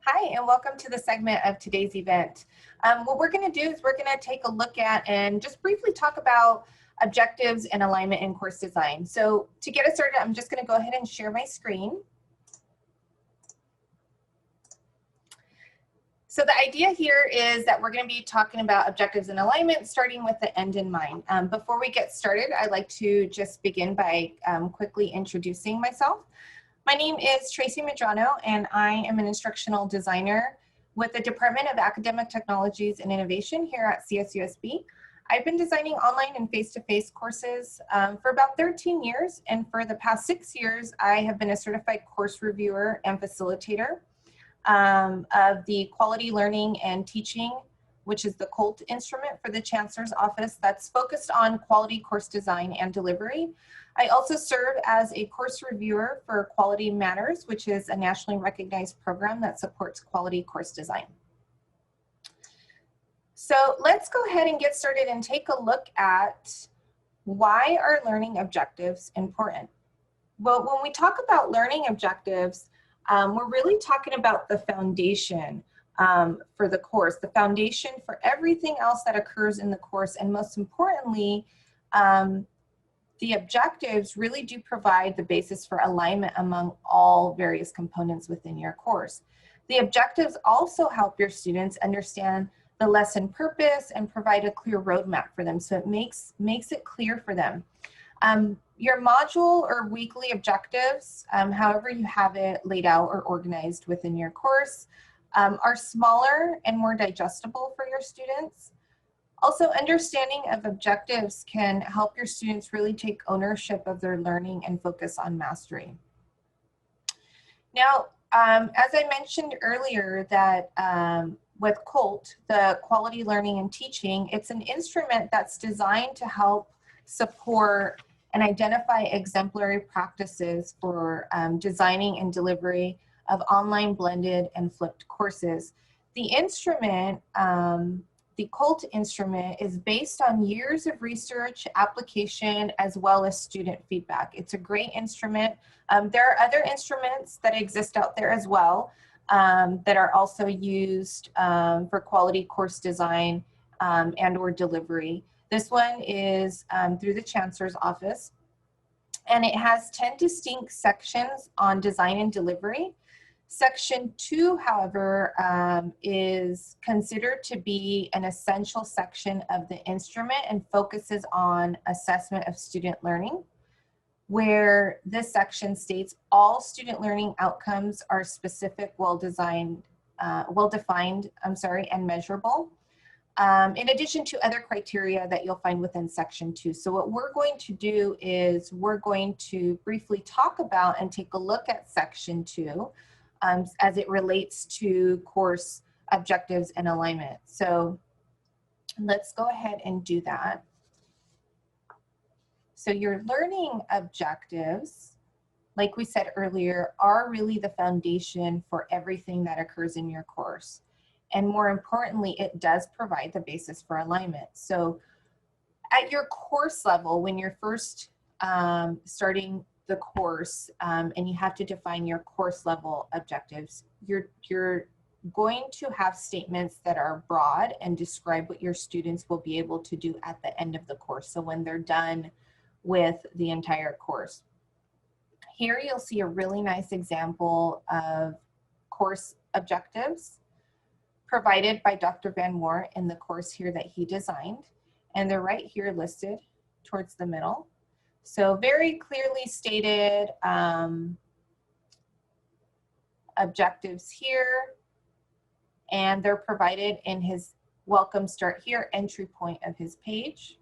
Hi, and welcome to the segment of today's event. What we're going to do is we're going to take a look at and just briefly talk about objectives and alignment in course design. So to get us started, I'm just going to go ahead and share my screen. So the idea here is that we're going to be talking about objectives and alignment, starting with the end in mind. Before we get started, I'd like to just begin by quickly introducing myself. My name is Tracy Medrano, and I am an instructional designer with the Department of Academic Technologies and Innovation here at CSUSB. I've been designing online and face-to-face courses for about 13 years, and for the past 6 years, I have been a certified course reviewer and facilitator of the Quality Learning and Teaching, which is the COLT instrument for the Chancellor's Office that's focused on quality course design and delivery. I also serve as a course reviewer for Quality Matters, which is a nationally recognized program that supports quality course design. So let's go ahead and get started and take a look at why are learning objectives important? Well, when we talk about learning objectives, we're really talking about the foundation for the course, the foundation for everything else that occurs in the course, and most importantly, the objectives really do provide the basis for alignment among all various components within your course. The objectives also help your students understand the lesson purpose and provide a clear roadmap for them, so it makes it clear for them. Your module or weekly objectives, however you have it laid out or organized within your course, are smaller and more digestible for your students. Also, understanding of objectives can help your students really take ownership of their learning and focus on mastery. Now, as I mentioned earlier, that with COLT, the Quality Learning and Teaching, it's an instrument that's designed to help support and identify exemplary practices for designing and delivery of online blended and flipped courses. The instrument, the COLT instrument, is based on years of research, application, as well as student feedback. It's a great instrument. There are other instruments that exist out there as well that are also used for quality course design and or delivery. This one is through the Chancellor's Office, and it has 10 distinct sections on design and delivery. Section 2, however, is considered to be an essential section of the instrument and focuses on assessment of student learning, where this section states all student learning outcomes are specific, well-defined, and measurable. In addition to other criteria that you'll find within section 2. So what we're going to do is we're going to briefly talk about and take a look at section 2 as it relates to course objectives and alignment. So let's go ahead and do that. So your learning objectives, like we said earlier, are really the foundation for everything that occurs in your course. And more importantly, it does provide the basis for alignment. So at your course level, when you're first starting the course and you have to define your course level objectives, you're going to have statements that are broad and describe what your students will be able to do at the end of the course. So when they're done with the entire course. Here you'll see a really nice example of course objectives provided by Dr. Van Moore in the course here that he designed. And they're right here listed towards the middle. So very clearly stated objectives here. And they're provided in his welcome start here entry point of his page.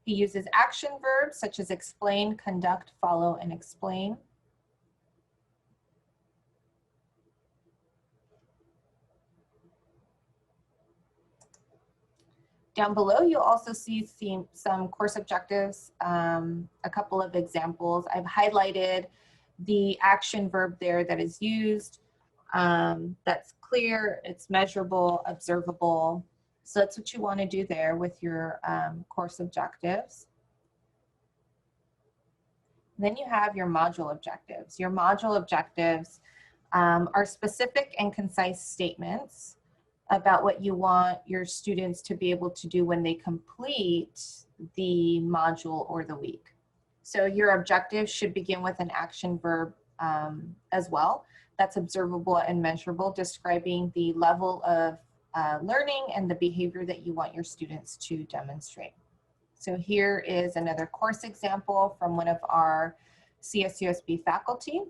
He uses action verbs such as explain, conduct, follow, and explain. Down below, you'll also see some course objectives, a couple of examples. I've highlighted the action verb there that is used. That's clear, it's measurable, observable. So that's what you want to do there with your course objectives. And then you have your module objectives. Your module objectives are specific and concise statements about what you want your students to be able to do when they complete the module or the week. So your objective should begin with an action verb as well. That's observable and measurable, describing the level of learning and the behavior that you want your students to demonstrate. So here is another course example from one of our CSUSB faculty.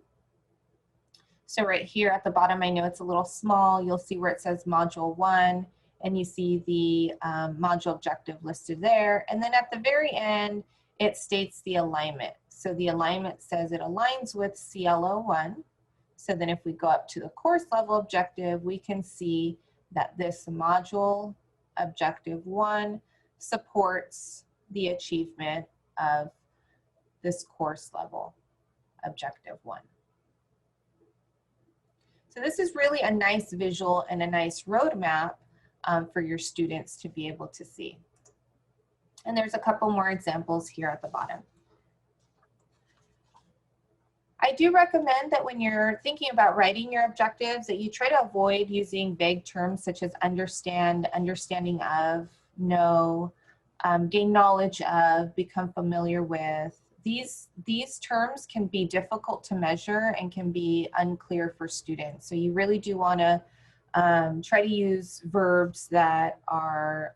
So right here at the bottom, I know it's a little small, you'll see where it says Module 1, and you see the module objective listed there. And then at the very end, it states the alignment. So the alignment says it aligns with CLO1. So then if we go up to the course level objective, we can see that this module objective 1 supports the achievement of this course level objective 1. So this is really a nice visual and a nice roadmap for your students to be able to see. And there's a couple more examples here at the bottom. I do recommend that when you're thinking about writing your objectives that you try to avoid using vague terms such as understand, understanding of, know, gain knowledge of, become familiar with. These terms can be difficult to measure and can be unclear for students. So you really do want to try to use verbs that are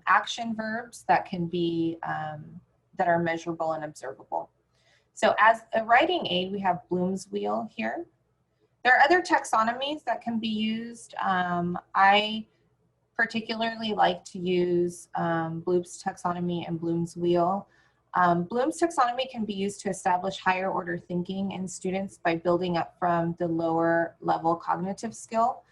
action verbs that can be, that are measurable and observable. So as a writing aid, we have Bloom's wheel here. There are other taxonomies that can be used. I particularly like to use Bloom's taxonomy and Bloom's wheel. Bloom's taxonomy can be used to establish higher order thinking in students by building up from the lower level cognitive skill.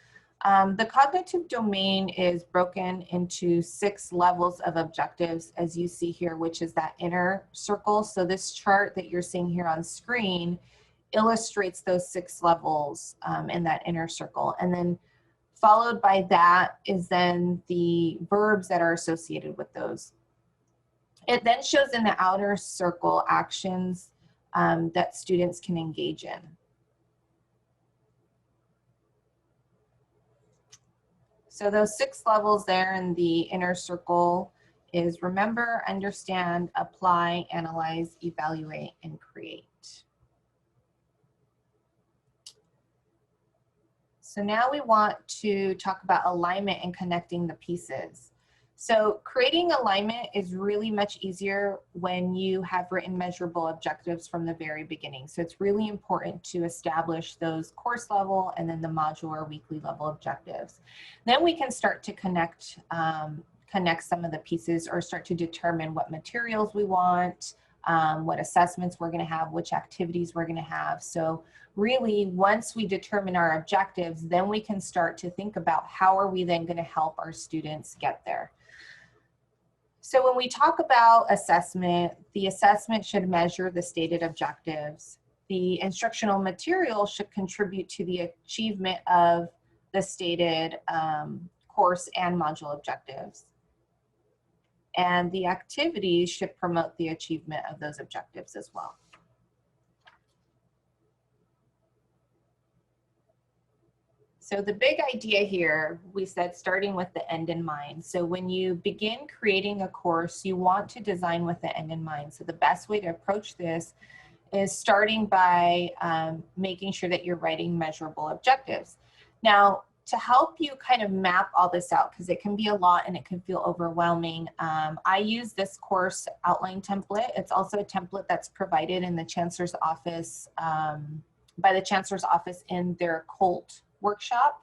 The cognitive domain is broken into 6 levels of objectives, as you see here, which is that inner circle. So this chart that you're seeing here on screen illustrates those 6 levels in that inner circle. And then followed by that is then the verbs that are associated with those. It then shows in the outer circle actions that students can engage in. So those 6 levels there in the inner circle is remember, understand, apply, analyze, evaluate, and create. So now we want to talk about alignment and connecting the pieces. So creating alignment is really much easier when you have written measurable objectives from the very beginning. So it's really important to establish those course level and then the module or weekly level objectives. Then we can start to connect some of the pieces or start to determine what materials we want, what assessments we're going to have, which activities we're going to have. So really, once we determine our objectives, then we can start to think about how are we then going to help our students get there. So when we talk about assessment, the assessment should measure the stated objectives. The instructional material should contribute to the achievement of the stated course and module objectives. And the activities should promote the achievement of those objectives as well. So the big idea here, we said starting with the end in mind. So when you begin creating a course, you want to design with the end in mind. So the best way to approach this is starting by making sure that you're writing measurable objectives. Now, to help you kind of map all this out, because it can be a lot and it can feel overwhelming, I use this course outline template. It's also a template that's provided in the Chancellor's Office, by the Chancellor's Office in their COLT workshop.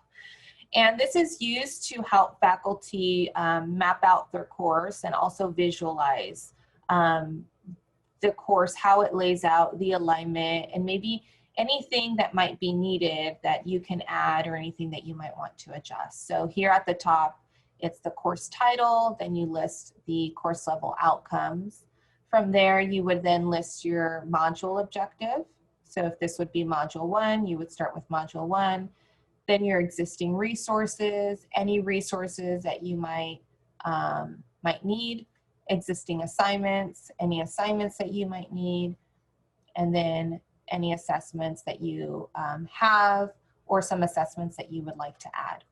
And this is used to help faculty map out their course and also visualize the course, how it lays out, the alignment, and maybe anything that might be needed that you can add or anything that you might want to adjust. So here at the top, it's the course title, then you list the course level outcomes. From there, you would then list your module objective. So if this would be module 1, you would start with module 1. Then your existing resources, any resources that you might need, existing assignments, any assignments that you might need, and then any assessments that you have or some assessments that you would like to add.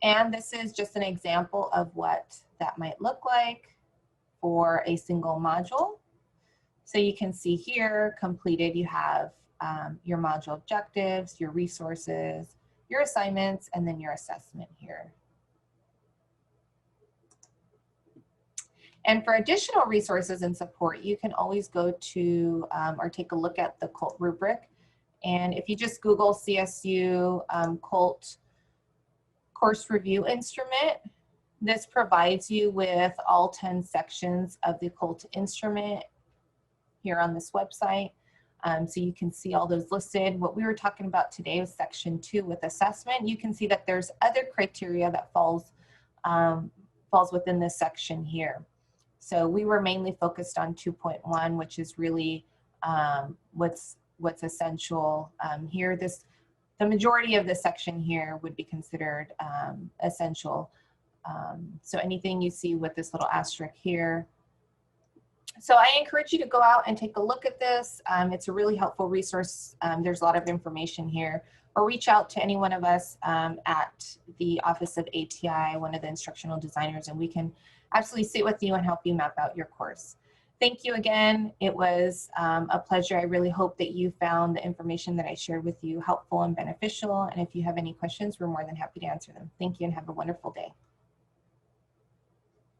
And this is just an example of what that might look like for a single module. So you can see here, completed, you have your module objectives, your resources, your assignments, and then your assessment here. And for additional resources and support, you can always go to or take a look at the COLT rubric. And if you just Google CSU COLT course review instrument, this provides you with all 10 sections of the COLT instrument here on this website. So you can see all those listed. What we were talking about today was section 2 with assessment. You can see that there's other criteria that falls within this section here. So we were mainly focused on 2.1, which is really what's essential here. The majority of the section here would be considered essential. So anything you see with this little asterisk here. So I encourage you to go out and take a look at this. It's a really helpful resource. There's a lot of information here. Or reach out to any one of us at the Office of ATI, one of the instructional designers, and we can absolutely sit with you and help you map out your course. Thank you again. It was a pleasure. I really hope that you found the information that I shared with you helpful and beneficial. And if you have any questions, we're more than happy to answer them. Thank you and have a wonderful day.